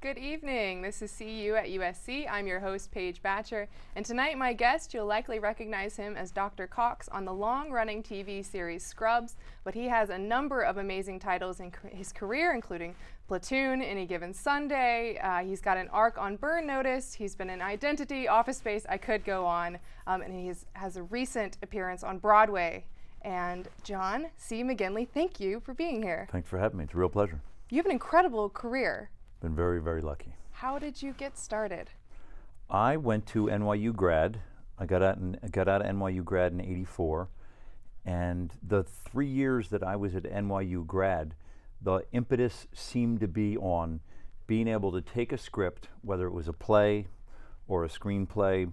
Good evening. This is CU at USC. I'm your host, Paige Batcher, and tonight my guest, you'll likely recognize him as Dr. Cox on the long-running TV series Scrubs, but he has a number of amazing titles in his career, including Platoon, Any Given Sunday. He's got an arc on Burn Notice. He's been in Identity, Office Space. I could go on, and he has a recent appearance on Broadway. And John C. McGinley, thank you for being here. Thanks for having me. It's a real pleasure. You have an incredible career. Been very, very lucky. How did you get started? I went to NYU grad. I got out of NYU grad in '84, and the 3 years that I was at NYU grad, the impetus seemed to be on being able to take a script, whether it was a play or a screenplay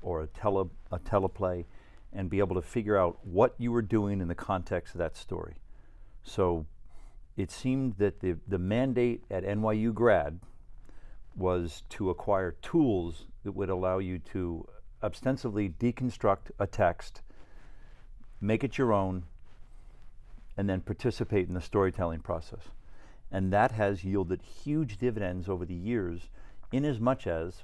or a teleplay, and be able to figure out what you were doing in the context of that story. So it seemed that the mandate at NYU grad was to acquire tools that would allow you to ostensibly deconstruct a text, make it your own, and then participate in the storytelling process. And that has yielded huge dividends over the years, in as much as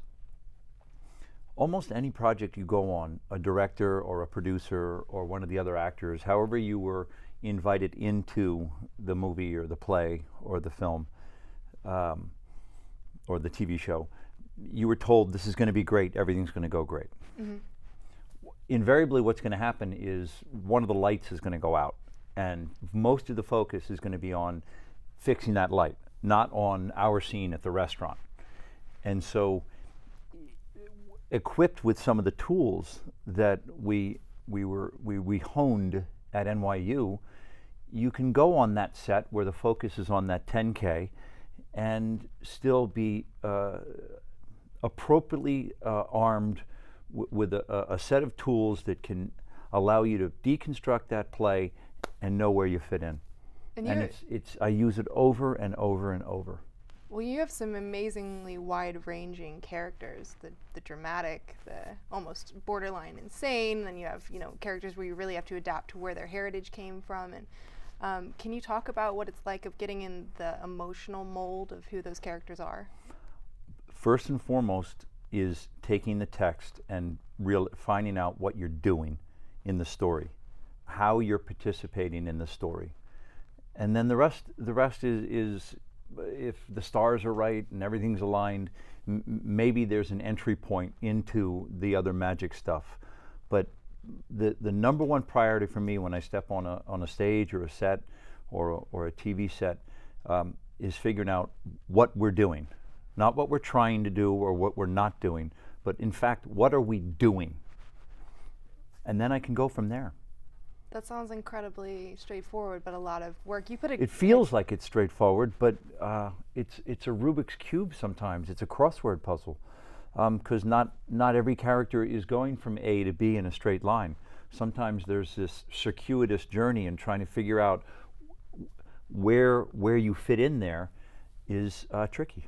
almost any project you go on, a director or a producer or one of the other actors, however you were invited into the movie or the play or the film or the TV show, you were told this is going to be great, everything's going to go great. Mm-hmm. Invariably what's going to happen is one of the lights is going to go out, and most of the focus is going to be on fixing that light, not on our scene at the restaurant. And so equipped with some of the tools that we honed at NYU, you can go on that set where the focus is on that 10K and still be appropriately armed with a set of tools that can allow you to deconstruct that play and know where you fit in. And I use it over and over and over. Well, you have some amazingly wide-ranging characters, the dramatic, the almost borderline insane, then you have, characters where you really have to adapt to where their heritage came from. And can you talk about what it's like of getting in the emotional mold of who those characters are? First and foremost is taking the text and finding out what you're doing in the story, how you're participating in the story. And then the rest is if the stars are right and everything's aligned, maybe there's an entry point into the other magic stuff. But the number one priority for me when I step on a stage or a set or a TV set is figuring out what we're doing. Not what we're trying to do or what we're not doing, but in fact, what are we doing? And then I can go from there. That sounds incredibly straightforward, but a lot of work. You put it feels like it's straightforward, but it's a Rubik's Cube sometimes. It's a crossword puzzle, because not every character is going from A to B in a straight line. Sometimes there's this circuitous journey, and trying to figure out where you fit in there is tricky.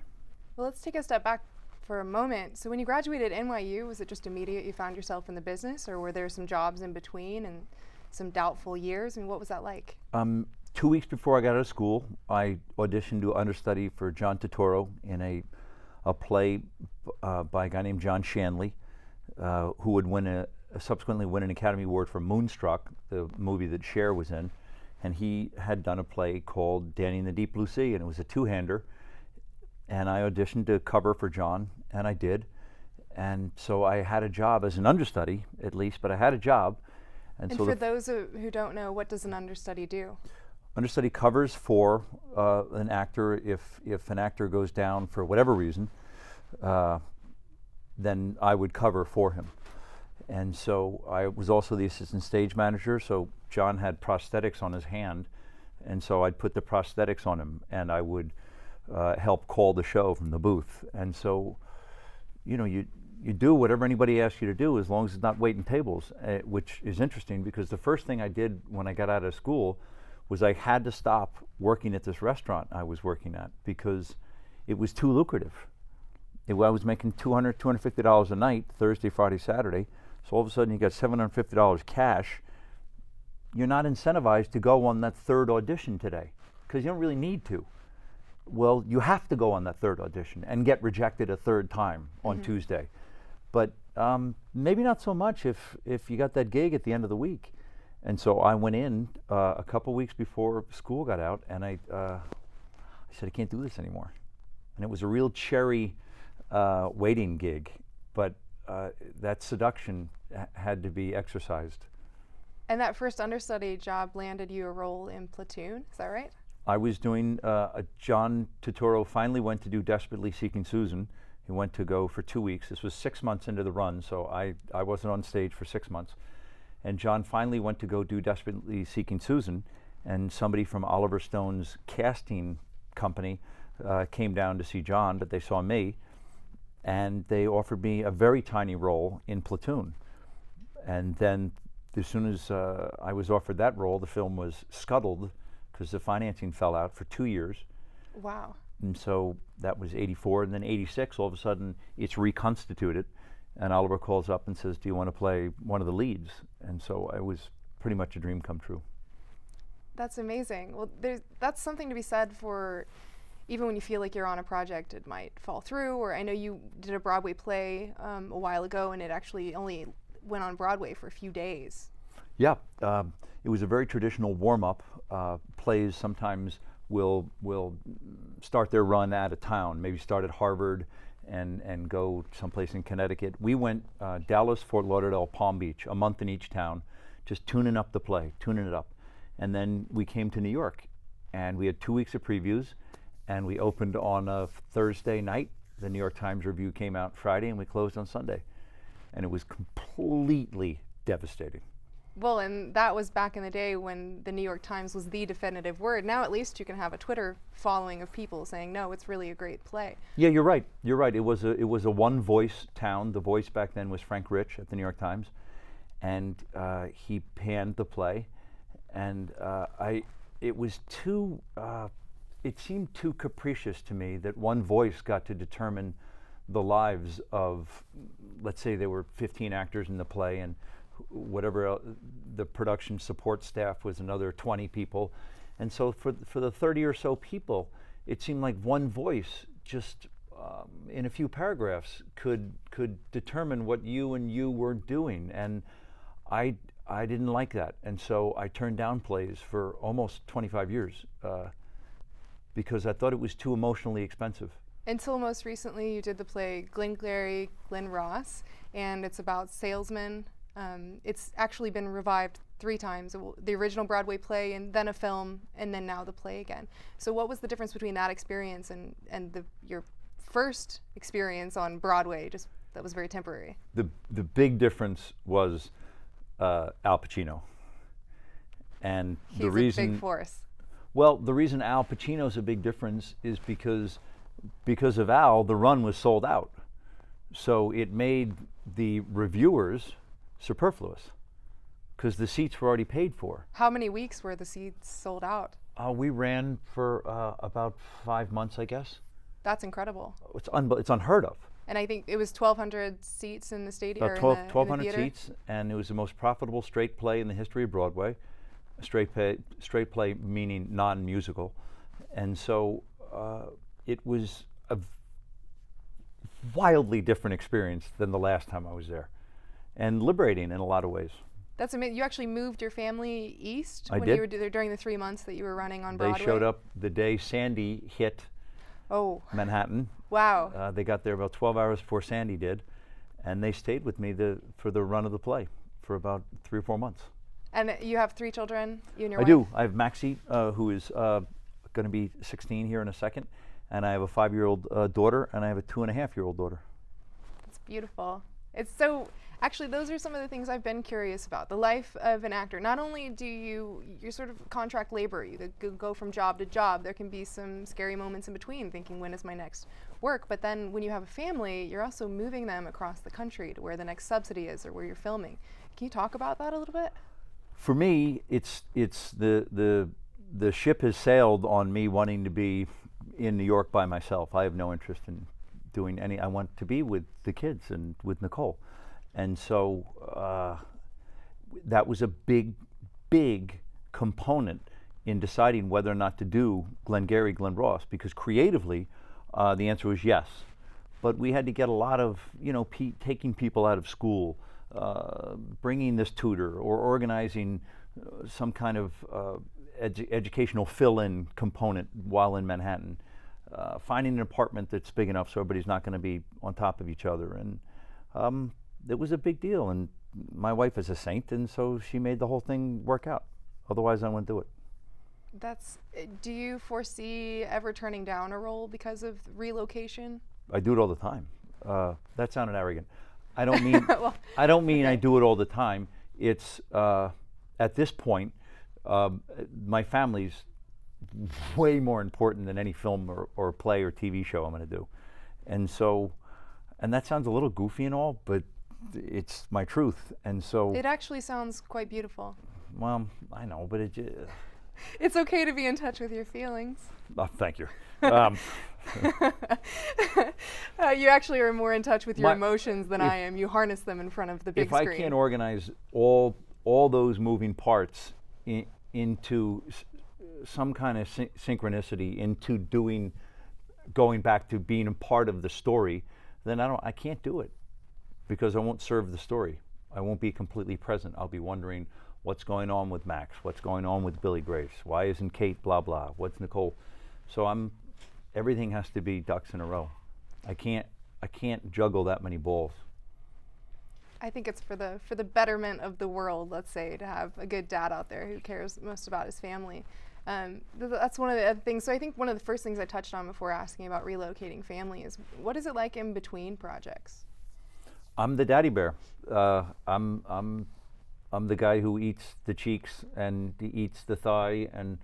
Well, let's take a step back for a moment. So when you graduated at NYU, was it just immediate you found yourself in the business, or were there some jobs in between and some doubtful years? I mean, what was that like? 2 weeks before I got out of school, I auditioned to understudy for John Turturro in a play by a guy named John Shanley, who would subsequently win an Academy Award for Moonstruck, the movie that Cher was in. And he had done a play called Danny in the Deep Blue Sea, and it was a two-hander. And I auditioned to cover for John, and I did. And so I had a job as an understudy, at least, but I had a job. And so for those who don't know, what does an understudy do? Understudy covers for an actor. If an actor goes down for whatever reason, then I would cover for him. And so I was also the assistant stage manager, so John had prosthetics on his hand, and so I'd put the prosthetics on him, and I would help call the show from the booth. And so, you do whatever anybody asks you to do, as long as it's not waiting tables, which is interesting, because the first thing I did when I got out of school was I had to stop working at this restaurant I was working at, because it was too lucrative. I was making $200, $250 a night, Thursday, Friday, Saturday. So all of a sudden you got $750 cash. You're not incentivized to go on that third audition today, because you don't really need to. well, you have to go on that third audition and get rejected a third time on Tuesday. But maybe not so much if you got that gig at the end of the week. And so I went in a couple weeks before school got out, and I said, I can't do this anymore. And it was a real cherry waiting gig, but that seduction had to be exercised. And that first understudy job landed you a role in Platoon, is that right? I was doing, John Turturro finally went to do Desperately Seeking Susan. He went to go for 2 weeks. This was 6 months into the run, so I wasn't on stage for 6 months. And John finally went to go do Desperately Seeking Susan, and somebody from Oliver Stone's casting company came down to see John, but they saw me, and they offered me a very tiny role in Platoon. And then as soon as I was offered that role, the film was scuttled because the financing fell out for 2 years. Wow. And so that was 84, and then 86, all of a sudden it's reconstituted, and Oliver calls up and says, do you want to play one of the leads? And so it was pretty much a dream come true. That's amazing. Well, that's something to be said for even when you feel like you're on a project, it might fall through, or I know you did a Broadway play a while ago, and it actually only went on Broadway for a few days. Yeah, it was a very traditional warm-up. Plays sometimes will start their run out of town, maybe start at Harvard and go someplace in Connecticut. We went Dallas, Fort Lauderdale, Palm Beach, a month in each town, just tuning up the play, tuning it up. And then we came to New York, and we had 2 weeks of previews, and we opened on a Thursday night. The New York Times review came out Friday, and we closed on Sunday. And it was completely devastating. Well, and that was back in the day when the New York Times was the definitive word. Now at least you can have a Twitter following of people saying, no, it's really a great play. Yeah, you're right. You're right. It was a one-voice town. The voice back then was Frank Rich at the New York Times, and he panned the play, and it was too. It seemed too capricious to me that one voice got to determine the lives of, let's say there were 15 actors in the play, and whatever the production support staff was another 20 people. And so for the 30 or so people, it seemed like one voice just in a few paragraphs could determine what you and you were doing. And I didn't like that. And so I turned down plays for almost 25 years because I thought it was too emotionally expensive. Until most recently, you did the play Glengarry Glen Ross, and it's about salesmen. It's actually been revived 3 times, the original Broadway play, and then a film, and then now the play again. So what was the difference between that experience and your first experience on Broadway, just that was very temporary? The big difference was Al Pacino. And He's the reason, a big force. Well, the reason Al Pacino's a big difference is because of Al, the run was sold out. So it made the reviewers superfluous because the seats were already paid for. How many weeks were the seats sold out? We ran for about 5 months, I guess. That's incredible. It's unheard of. And I think it was 1,200 seats in the stadium. About 1,200 seats, and it was the most profitable straight play in the history of Broadway. Straight play meaning non-musical, and so it was a wildly different experience than the last time I was there, and liberating in a lot of ways. That's amazing. You actually moved your family east when you were there during the 3 months that you were running on Broadway? They showed up the day Sandy hit Manhattan. Wow. They got there about 12 hours before Sandy did, and they stayed with me for the run of the play for about 3 or 4 months. And you have 3 children, you and your wife? I do. I have Maxie, who is going to be 16 here in a second, and I have a 5-year-old daughter, and I have a 2.5-year-old daughter. That's beautiful. It's so, actually, those are some of the things I've been curious about. The life of an actor. Not only do you're sort of contract labor, you go from job to job. There can be some scary moments in between, thinking, when is my next work? But then when you have a family, you're also moving them across the country to where the next subsidy is or where you're filming. Can you talk about that a little bit? For me, it's the ship has sailed on me wanting to be in New York by myself. I have no interest in doing any. I want to be with the kids and with Nicole, and so that was a big component in deciding whether or not to do Glengarry Glen Ross, because creatively the answer was yes. But we had to get a lot of, taking people out of school, bringing this tutor, or organizing some kind of educational fill-in component while in Manhattan, finding an apartment that's big enough so everybody's not going to be on top of each other. And it was a big deal. And my wife is a saint, and so she made the whole thing work out. Otherwise, I wouldn't do it. Do you foresee ever turning down a role because of relocation? I do it all the time. That sounded arrogant. I don't mean Well, I don't mean okay. I do it all the time. It's at this point, my family's way more important than any film or play or TV show I'm going to do, and that sounds a little goofy and all, but it's my truth. And so It actually sounds quite beautiful. well, I know, but It's okay to be in touch with your feelings. thank you. You actually are more in touch with your My- emotions than I am. You harness them in front of the big If I screen. can't organize all those moving parts into some kind of synchronicity, into going back to being a part of the story, then I can't do it, because I won't serve the story. I won't be completely present. I'll be wondering what's going on with Max, what's going on with Billy Grace, why isn't Kate blah blah, what's Nicole. So everything has to be ducks in a row. I can't juggle that many balls. I think it's for the betterment of the world, let's say, to have a good dad out there who cares most about his family. That's one of the other things. So I think one of the first things I touched on before asking about relocating family is, what is it like in between projects? I'm the daddy bear. I'm the guy who eats the cheeks and he eats the thigh, and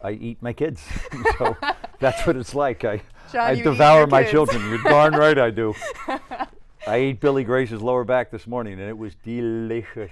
I eat my kids. So that's what it's like. I John, you eat devour your my kids. children. You're darn right I do. I ate Billy Grace's lower back this morning, and it was delicious.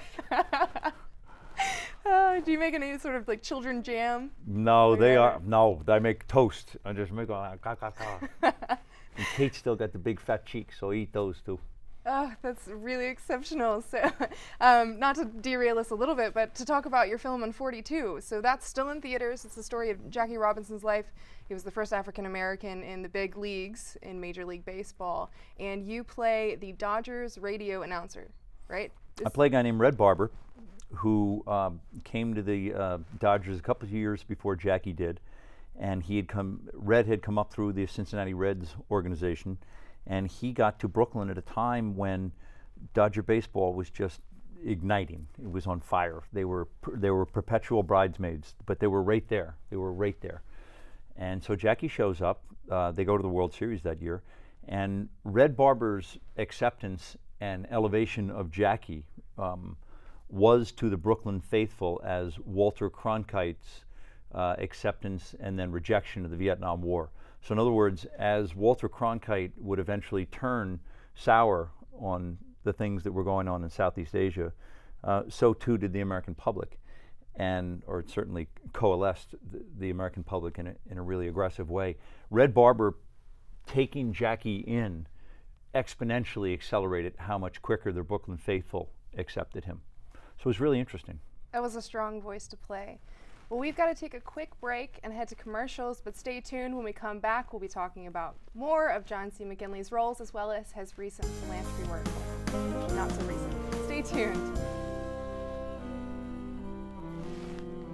Do you make any sort of like children jam? No, Or they whatever? are. No, I make toast. I just make a ka ka ka. And Kate's still got the big fat cheeks, so I eat those too. Oh, that's really exceptional. So, not to derail us a little bit, but to talk about your film on 42. So that's still in theaters. It's the story of Jackie Robinson's life. He was the first African American in the big leagues in Major League Baseball. And you play the Dodgers radio announcer, right? I play a guy named Red Barber, who came to the Dodgers a couple of years before Jackie did, and Red had come up through the Cincinnati Reds organization, and he got to Brooklyn at a time when Dodger baseball was just igniting. It was on fire. They were perpetual bridesmaids, but they were right there. They were right there. And so Jackie shows up. They go to the World Series that year, and Red Barber's acceptance and elevation of Jackie was to the Brooklyn faithful as Walter Cronkite's acceptance and then rejection of the Vietnam War. So in other words, as Walter Cronkite would eventually turn sour on the things that were going on in Southeast Asia, so too did the American public, or it certainly coalesced the American public in a really aggressive way. Red Barber taking Jackie in exponentially accelerated how much quicker the Brooklyn faithful accepted him. So it was really interesting. That was a strong voice to play. Well, we've got to take a quick break and head to commercials, but stay tuned. When we come back, we'll be talking about more of John C. McGinley's roles as well as his recent philanthropy work. Not so recent. Stay tuned.